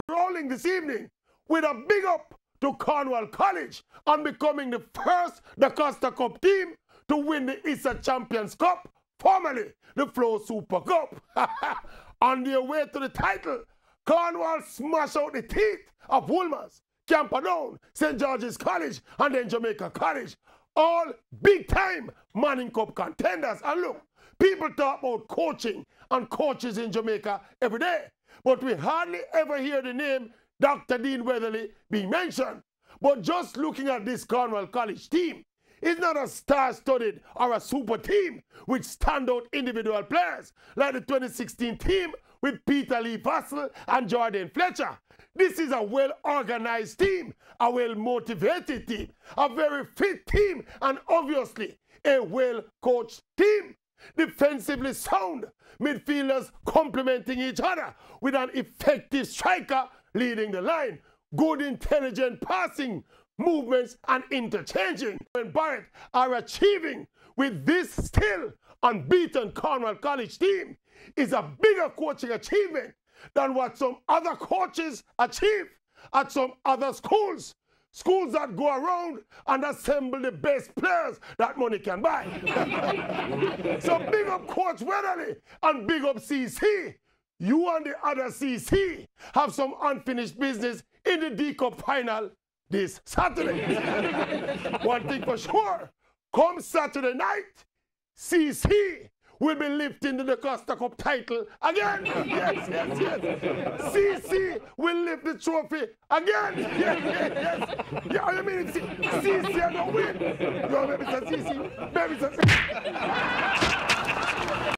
rolling this evening with a big up to Cornwall College on becoming the first DaCosta Cup team to win the ISA Champions Cup, formerly the Flow Super Cup. On their way to the title, Cornwall smashed out the teeth of Wolmer's, Camperdown, St. George's College, and then Jamaica College. All big-time Manning Cup contenders. And look, people talk about coaching and coaches in Jamaica every day, but we hardly ever hear the name Dr. Dean Weatherly being mentioned. But just looking at this Cornwall College team, it's not a star-studded or a super team with standout individual players like the 2016 team with Peter Lee Vassell and Jordan Fletcher. This is a well-organized team, a well-motivated team, a very fit team, and obviously a well-coached team. Defensively sound, midfielders complementing each other with an effective striker leading the line, good intelligent passing, movements and interchanging. When Barrett are achieving with this still unbeaten Cornwall College team is a bigger coaching achievement than what some other coaches achieve at some other schools. Schools that go around and assemble the best players that money can buy. So big up Coach Weatherly and big up CC. You and the other CC have some unfinished business in the D-Cup final this Saturday. One thing for sure, come Saturday night, CC will be lifting the DaCosta Cup title again. Yes, yes, yes. CC will lift the trophy again. Yes, yes, yes. Yeah, I mean, CC are going to win. Yo, maybe it's a CC. Maybe it's a